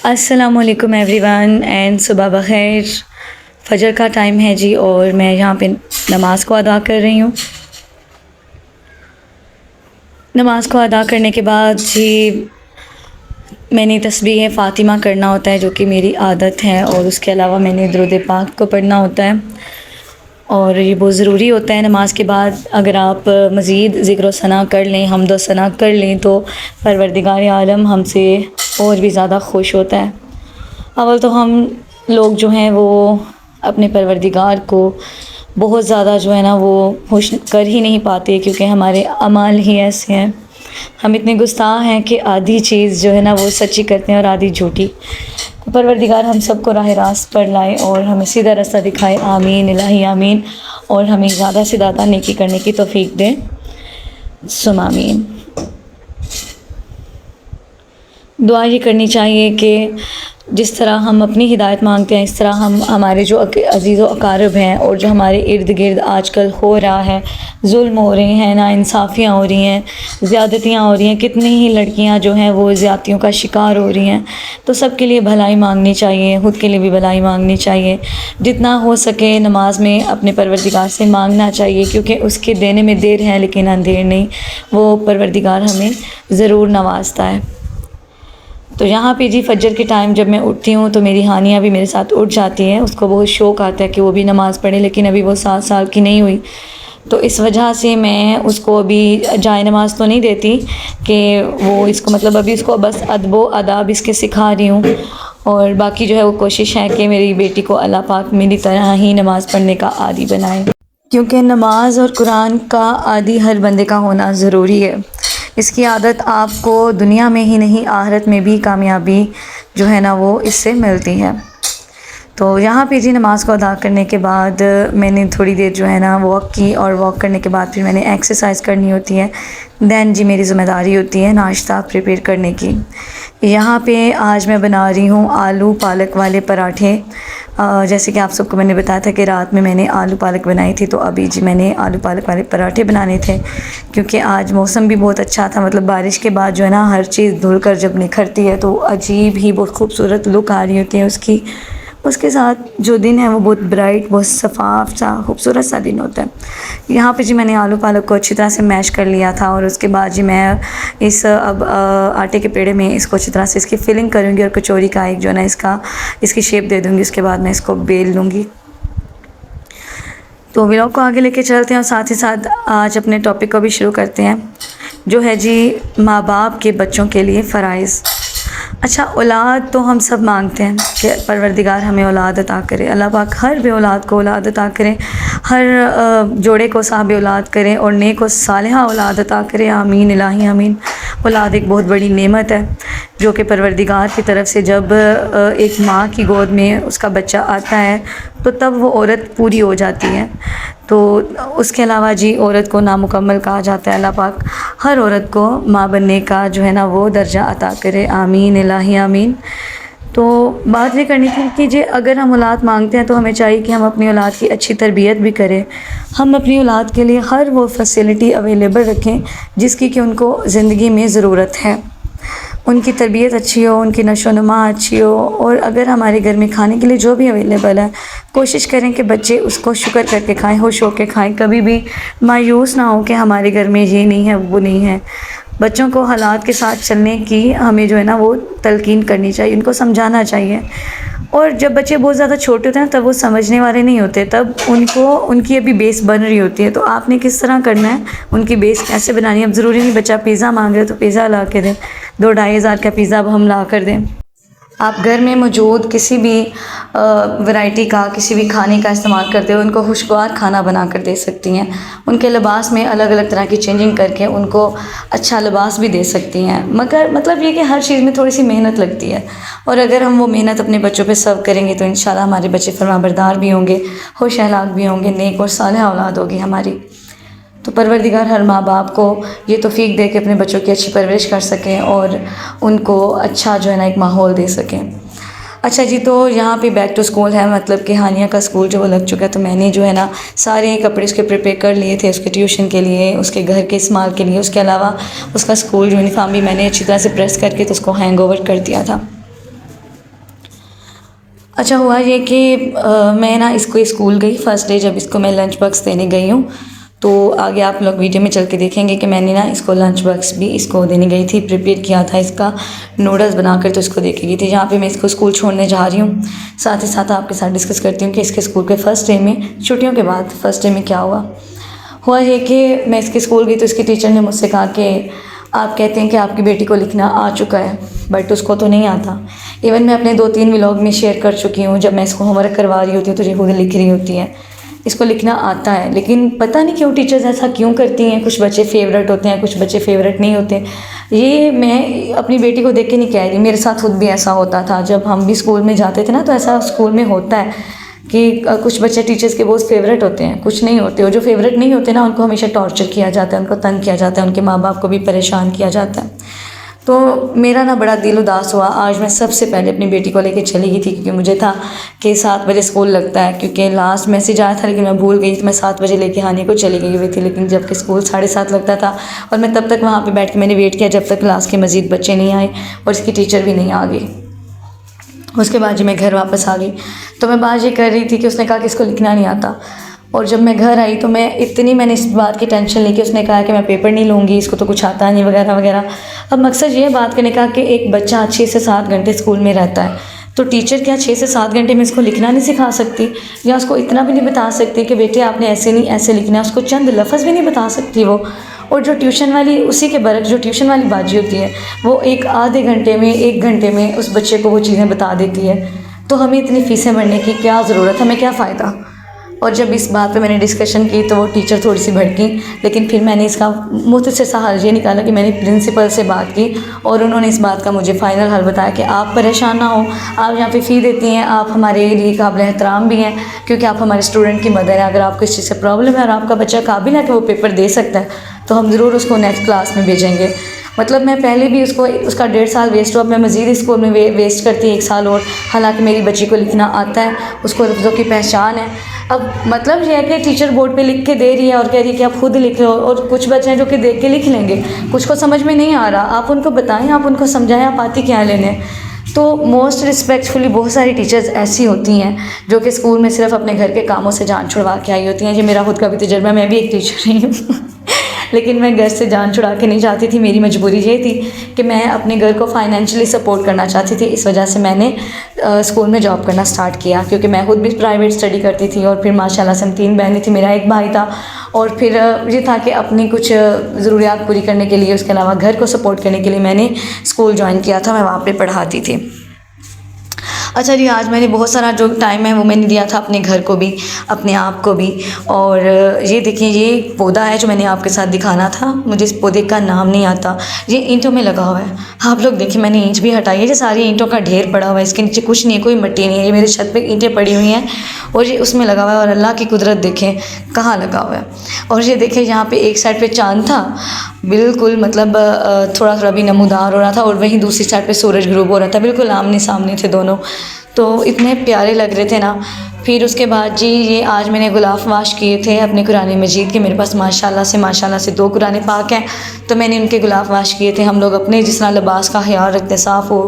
अस्सलामुअलैकुम everyone and सुबह बखैर। फजर का टाइम है जी और मैं यहाँ पे नमाज़ को अदा कर रही हूँ। नमाज़ को अदा करने के बाद जी मैंने तस्बीह फ़ातिमा करना होता है, जो कि मेरी आदत है, और उसके अलावा मैंने दुरूद पाक को पढ़ना होता है और ये बहुत ज़रूरी होता है। नमाज के बाद अगर आप मज़ीद ज़िक्र व सना कर लें, हम्द व सना कर लें, तो परवरदिगार आलम हमसे और भी ज़्यादा खुश होता है। अव्वल तो हम लोग जो हैं वो अपने परवरदिगार को बहुत ज़्यादा जो है ना वो खुश कर ही नहीं पाते, क्योंकि हमारे अमाल ही ऐसे हैं। हम इतने गुस्ताह हैं कि आधी चीज़ जो है ना वो सच्ची करते हैं और आधी झूठी। तो परवरदिगार हम सबको राह रास्त पर लाए और हमें सीधा रास्ता दिखाए। आमीन इलाही आमीन। और हमें ज़्यादा से ज़्यादा नेकी करने की तौफीक दे। सुम आमीन। दुआ ये करनी चाहिए कि जिस तरह हम अपनी हिदायत मांगते हैं, इस तरह हम हमारे जो अज़ीज़ व अकारब हैं और जो हमारे इर्द गिर्द आजकल हो रहा है, जुल्म हो रहे हैं, नाइंसाफ़ियाँ हो रही हैं, ज़्यादतियाँ हो रही हैं, कितनी ही लड़कियां जो हैं वो ज़्यादतियों का शिकार हो रही हैं। तो सब के लिए भलाई मांगनी चाहिए, ख़ुद के लिए भी भलाई मांगनी चाहिए। जितना हो सके नमाज में अपने परवरदिगार से मांगना चाहिए, क्योंकि उसके देने में देर है लेकिन अंधेर नहीं। वो परवरदिगार हमें ज़रूर नवाजता है। तो यहाँ पे जी फजर के टाइम जब मैं उठती हूँ तो मेरी हानिया भी मेरे साथ उठ जाती है। उसको बहुत शौक़ आता है कि वो भी नमाज़ पढ़े, लेकिन अभी वो 7 साल की नहीं हुई, तो इस वजह से मैं उसको अभी जाए नमाज़ तो नहीं देती कि वो इसको मतलब अभी उसको बस अदब व आदाब इसके सिखा रही हूँ। और बाकी जो है वो कोशिश है कि मेरी बेटी को अल्लाह पाक मेरी तरह ही नमाज़ पढ़ने का आदी बनाए, क्योंकि नमाज और कुरान का आदी हर बंदे का होना ज़रूरी है। इसकी आदत आपको दुनिया में ही नहीं आखिरत में भी कामयाबी जो है ना वो इससे मिलती है। तो यहाँ पे जी नमाज़ को अदा करने के बाद मैंने थोड़ी देर जो है ना वॉक की, और वॉक करने के बाद फिर मैंने एक्सरसाइज करनी होती है। दैन जी मेरी ज़िम्मेदारी होती है नाश्ता प्रिपेयर करने की। यहाँ पे आज मैं बना रही हूँ आलू पालक वाले पराठे। जैसे कि आप सबको मैंने बताया था कि रात में मैंने आलू पालक बनाई थी, तो अभी जी मैंने आलू पालक वाले पराठे बनाने थे, क्योंकि आज मौसम भी बहुत अच्छा था। मतलब बारिश के बाद जो है ना हर चीज़ धुल कर जब निखरती है तो अजीब ही बहुत खूबसूरत लुक आ रही होती है उसकी। उसके साथ जो दिन है वो बहुत ब्राइट, बहुत शफाफ सा खूबसूरत सा दिन होता है। यहाँ पे जी मैंने आलू पालक को अच्छी तरह से मैश कर लिया था, और उसके बाद जी मैं इस अब आटे के पेड़े में इसको अच्छी तरह से इसकी फिलिंग करूँगी और कचौरी का एक जो है ना इसकी शेप दे दूँगी। उसके बाद मैं इसको बेल लूँगी। तो व्लॉग को आगे लेके चलते हैं और साथ ही साथ आज अपने टॉपिक को भी शुरू करते हैं, जो है जी माँ बाप के बच्चों के लिए फ़राइज़। अच्छा, औलाद तो हम सब मांगते हैं कि परवरदिगार हमें औलाद अता करे। अल्लाह पाक हर बे औलाद को औलाद अता करे, हर जोड़े को साहब औलाद करे और नेक व सालिहा औलाद अता करे। आमीन इलाही आमीन। औलाद एक बहुत बड़ी नेमत है जो कि परवरदिगार की तरफ से जब एक माँ की गोद में उसका बच्चा आता है तो तब वो औरत पूरी हो जाती है। तो उसके अलावा जी औरत को नामुकम्मल कहा जाता है। अल्लाह पाक हर औरत को माँ बनने का जो है ना वो दर्जा अता करे। आमीन इलाही आमीन। तो बात ये करनी थी कि जी अगर हम औलाद मांगते हैं तो हमें चाहिए कि हम अपनी औलाद की अच्छी तरबियत भी करें। हम अपनी औलाद के लिए हर वो फैसिलिटी अवेलेबल रखें जिसकी कि उनको ज़िंदगी में ज़रूरत है। उनकी तरबियत अच्छी हो, उनकी नशोनुमा अच्छी हो, और अगर हमारे घर में खाने के लिए जो भी अवेलेबल है कोशिश करें कि बच्चे उसको शुक्र करके खाएं, खुश होकर खाएं। कभी भी मायूस ना हो कि हमारे घर में ये नहीं है वो नहीं है। बच्चों को हालात के साथ चलने की हमें जो है ना वो तलकीन करनी चाहिए, उनको समझाना चाहिए। और जब बच्चे बहुत ज़्यादा छोटे होते हैं तब वो समझने वाले नहीं होते, तब उनकी अभी बेस बन रही होती है। तो आपने किस तरह करना है, उनकी बेस कैसे बनानी है। अब ज़रूरी नहीं बच्चा पिज़्ज़ा मांग रहे तो पिज़्ज़ा ला के दें, 2-2.5 हज़ार का पिज़्ज़ा अब हम ला कर दें। आप घर में मौजूद किसी भी वैरायटी का किसी भी खाने का इस्तेमाल करते हो उनको खुशगवार खाना बना कर दे सकती हैं। उनके लिबास में अलग अलग तरह की चेंजिंग करके उनको अच्छा लिबास भी दे सकती हैं। मगर मतलब ये कि हर चीज़ में थोड़ी सी मेहनत लगती है, और अगर हम वो मेहनत अपने बच्चों पे सर्व करेंगे तो इंशाल्लाह हमारे बच्चे फरमाबरदार भी होंगे, खुश अखलाक भी होंगे, नेक और सालिहा औलाद होगी हमारी। तो परवरदिगार हर माँ बाप को ये तौफीक दे के अपने बच्चों की अच्छी परवरिश कर सकें और उनको अच्छा जो है ना एक माहौल दे सकें। अच्छा जी, तो यहाँ पे बैक टू स्कूल है, मतलब कि हानिया का स्कूल जो वो लग चुका है। तो मैंने जो है ना सारे कपड़े उसके प्रिपेयर कर लिए थे, उसके ट्यूशन के लिए, उसके घर के इस्तेमाल के लिए। उसके अलावा उसका स्कूल यूनिफॉर्म भी मैंने अच्छी तरह से प्रेस करके तो उसको हैंग ओवर कर दिया था। अच्छा हुआ ये कि मैं ना इसको स्कूल गई फर्स्ट डे, जब इसको मैं लंच बॉक्स देने गई हूँ, तो आगे आप लोग वीडियो में चल के देखेंगे कि मैंने ना इसको लंच बॉक्स भी इसको देने गई थी, प्रिपेयर किया था इसका नूडल्स बनाकर, तो इसको दे के गई थी। जहाँ पे मैं इसको स्कूल छोड़ने जा रही हूँ, साथ ही साथ आपके साथ डिस्कस करती हूँ कि इसके स्कूल के फ़र्स्ट डे में, छुट्टियों के बाद फ़र्स्ट डे में क्या हुआ ये कि मैं इसके स्कूल गई तो इसकी टीचर ने मुझसे कहा कि आप कहते हैं कि आपकी बेटी को लिखना आ चुका है, बट उसको तो नहीं आता। इवन मैं अपने 2-3 व्लॉग में शेयर कर चुकी हूँ, जब मैं इसको होमवर्क करवा रही होती हूँ तो ये खुद लिख रही होती है, इसको लिखना आता है। लेकिन पता नहीं क्यों टीचर्स ऐसा क्यों करती हैं, कुछ बच्चे फेवरेट होते हैं, कुछ बच्चे फेवरेट नहीं होते। ये मैं अपनी बेटी को देख के नहीं कह रही, मेरे साथ खुद भी ऐसा होता था। जब हम भी स्कूल में जाते थे ना, तो ऐसा स्कूल में होता है कि कुछ बच्चे टीचर्स के बहुत फेवरेट होते हैं, कुछ नहीं होते। और जो फेवरेट नहीं होते ना, उनको हमेशा टॉर्चर किया जाता है, उनको तंग किया जाता है, उनके माँ बाप को भी परेशान किया जाता है। तो मेरा ना बड़ा दिल उदास हुआ। आज मैं सबसे पहले अपनी बेटी को लेके चली गई थी, क्योंकि मुझे था कि 7 बजे स्कूल लगता है, क्योंकि लास्ट मैसेज आया था लेकिन मैं भूल गई, तो मैं 7 बजे लेके आने को चली गई हुई थी। लेकिन जबकि स्कूल 7:30 लगता था, और मैं तब तक वहाँ पे बैठ के मैंने वेट किया जब तक क्लास के मज़ीद बच्चे नहीं आए और इसकी टीचर भी नहीं आ गई। उसके बाद जी मैं घर वापस आ गई, तो मैं बात ये कर रही थी कि उसने कहा कि इसको लिखना नहीं आता। और जब मैं घर आई तो मैंने इस बात की टेंशन ली कि उसने कहा कि मैं पेपर नहीं लूँगी, इसको तो कुछ आता नहीं वगैरह वगैरह। अब मकसद ये है बात करने का कि एक बच्चा 6 से 7 घंटे स्कूल में रहता है, तो टीचर क्या 6 से 7 घंटे में इसको लिखना नहीं सिखा सकती, या उसको इतना भी नहीं बता सकती कि बेटे आपने ऐसे नहीं ऐसे लिखना है, उसको चंद लफ्ज़ भी नहीं बता सकती वो। और जो ट्यूशन वाली, उसी के बरक जो ट्यूशन वाली बाजी होती है, वो एक आधे घंटे में 1 घंटे में उस बच्चे को वो चीज़ें बता देती है। तो हमें इतनी फ़ीसें भरने की क्या ज़रूरत, हमें क्या फ़ायदा। और जब इस बात पे मैंने डिस्कशन की तो वो टीचर थोड़ी सी भड़की, लेकिन फिर मैंने इसका मुख्तसर सा हल ये निकाला कि मैंने प्रिंसिपल से बात की, और उन्होंने इस बात का मुझे फ़ाइनल हल बताया कि आप परेशान ना हो, आप यहाँ पे फ़ी देती हैं, आप हमारे लिए काबिल एहतराम भी हैं, क्योंकि आप हमारे स्टूडेंट की मदर हैं। अगर आपको इस चीज़ से प्रॉब्लम है और आपका बच्चा काबिल है कि वो पेपर दे सकता है, तो हम ज़रूर उसको नेक्स्ट क्लास में भेजेंगे। मतलब मैं पहले भी उसका 1.5 साल वेस्ट हुआ, मैं मज़ीद स्कूल में वेस्ट करती 1 साल और, हालांकि मेरी बच्ची को लिखना आता है, उसको लफ्ज़ों की पहचान है। अब मतलब ये है कि टीचर बोर्ड पे लिख के दे रही है और कह रही है कि आप खुद लिख लो, और कुछ बच्चे हैं जो कि देख के लिख लेंगे, कुछ को समझ में नहीं आ रहा, आप उनको बताएं, आप उनको समझाएं, आप आती क्या लेने। तो मोस्ट रिस्पेक्टफुली बहुत सारी टीचर्स ऐसी होती हैं जो कि स्कूल में सिर्फ अपने घर के कामों से जान छुड़वा के आई होती हैं। ये मेरा खुद का भी तजर्बा, मैं भी एक टीचर रही हूँ लेकिन मैं घर से जान छुड़ा के नहीं चाहती थी। मेरी मजबूरी ये थी कि मैं अपने घर को फाइनेंशियली सपोर्ट करना चाहती थी, इस वजह से मैंने स्कूल में जॉब करना स्टार्ट किया, क्योंकि मैं खुद भी प्राइवेट स्टडी करती थी, और फिर माशाल्लाह से हम 3 बहनें थी, मेरा एक भाई था। और फिर ये था कि अपनी कुछ ज़रूरियात पूरी करने के लिए, उसके अलावा घर को सपोर्ट करने के लिए मैंने स्कूल ज्वाइन किया था, मैं वहाँ पर पढ़ाती थी। अच्छा जी, आज मैंने बहुत सारा जो टाइम है वो मैंने दिया था अपने घर को भी, अपने आप को भी। और ये देखिए, ये पौधा है जो मैंने आपके साथ दिखाना था, मुझे इस पौधे का नाम नहीं आता, ये ईंटों में लगा हुआ है। आप लोग देखिए, मैंने ईंट भी हटाई है, ये सारी ईंटों का ढेर पड़ा हुआ है, इसके नीचे कुछ नहीं है, कोई मिट्टी नहीं है। ये मेरे छत पे ईंटें पड़ी हुई हैं और ये उसमें लगा हुआ है, और अल्लाह की कुदरत देखें कहाँ लगा हुआ है। और ये देखें, यहाँ पे एक साइड पे चाँद था बिल्कुल, मतलब थोड़ा थोड़ा भी नमूदार हो रहा था, और वहीं दूसरी साइड पे सूरज ग्रूब हो रहा था, बिल्कुल आमने सामने थे दोनों, तो इतने प्यारे लग रहे थे ना। फिर उसके बाद जी, ये आज मैंने गुलाफ वाश किए थे अपने कुरान मजीद के, मेरे पास माशाल्लाह से 2 कुरान पाक हैं, तो मैंने उनके गुलाफ वाश किए थे। हम लोग अपने जिस तरह लिबास का ख्याल रखते हैं, साफ़ हो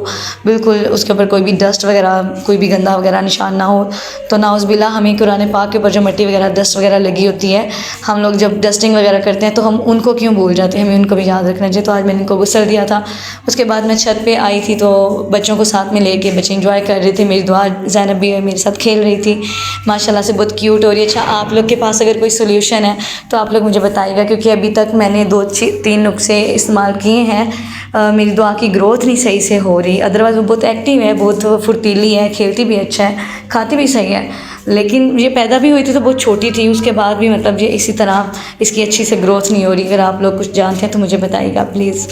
बिल्कुल, उसके ऊपर कोई भी डस्ट वगैरह, कोई भी गंदा वगैरह निशान ना हो। तो नाउज़ुबिल्लाह, हमें कुरान पाक के ऊपर जो मिट्टी वगैरह, डस्ट वगैरह लगी होती है, हम लोग जब डस्टिंग वगैरह करते हैं तो हम उनको क्यों भूल जाते हैं, हमें उनको भी याद रखना चाहिए। तो आज मैंने उनको गुस्ल दिया था। उसके बाद मैं छत पर आई थी, तो बच्चों को साथ में लेके बच्चे इंजॉय कर रहे थे। मेरी दुआ ज़ैनब भी मेरे साथ खेल रही थी, माशाल्लाह से बहुत क्यूट हो रही है। अच्छा, आप लोग के पास अगर कोई सोल्यूशन है तो आप लोग मुझे बताइएगा, क्योंकि अभी तक मैंने 2-3 नुस्खे इस्तेमाल किए हैं, मेरी दुआ की ग्रोथ नहीं सही से हो रही। अदरवाइज़ वो बहुत एक्टिव है, बहुत फुर्तीली है, खेलती भी अच्छा है, खाती भी सही है, लेकिन ये पैदा भी हुई थी तो बहुत छोटी थी, उसके बाद भी मतलब ये इसी तरह इसकी अच्छी से ग्रोथ नहीं हो रही। अगर आप लोग कुछ जानते हैं तो मुझे बताइएगा प्लीज़।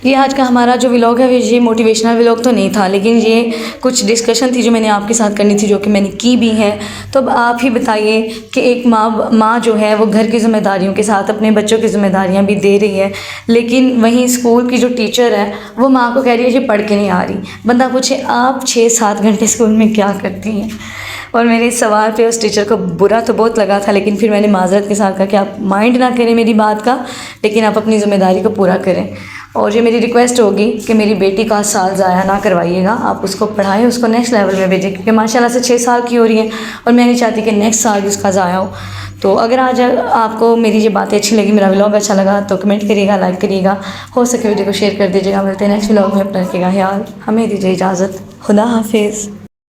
ये आज का हमारा जो व्लॉग है, ये मोटिवेशनल व्लॉग तो नहीं था, लेकिन ये कुछ डिस्कशन थी जो मैंने आपके साथ करनी थी, जो कि मैंने की भी है। तो अब आप ही बताइए कि एक माँ जो है वो घर की ज़िम्मेदारियों के साथ अपने बच्चों की ज़िम्मेदारियाँ भी दे रही है, लेकिन वहीं स्कूल की जो टीचर है वो माँ को कह रही है ये पढ़ के नहीं आ रही। बंदा पूछे, आप 6-7 घंटे स्कूल में क्या करती हैं? और मेरे इस सवाल पे उस टीचर को बुरा तो बहुत लगा था, लेकिन फिर मैंने माजरत के साथ कहा कि आप माइंड ना करें मेरी बात का, लेकिन आप अपनी ज़िम्मेदारी को पूरा करें। और ये मेरी रिक्वेस्ट होगी कि मेरी बेटी का साल ज़ाया ना करवाइएगा, आप उसको पढ़ाएं, उसको नेक्स्ट लेवल में भेजें, क्योंकि माशाल्लाह से 6 साल की हो रही है और मैं नहीं चाहती कि नेक्स्ट साल भी उसका ज़ाया हो। तो अगर आज आपको मेरी ये बातें अच्छी लगी, मेरा व्लॉग अच्छा लगा, तो कमेंट करिएगा, लाइक करिएगा, हो सके वीडियो को शेयर कर दीजिएगा। मिलते हैं नेक्स्ट व्लॉग में, अपना रखिएगा ख्याल, हमें दीजिए इजाज़त, खुदा हाफिज़।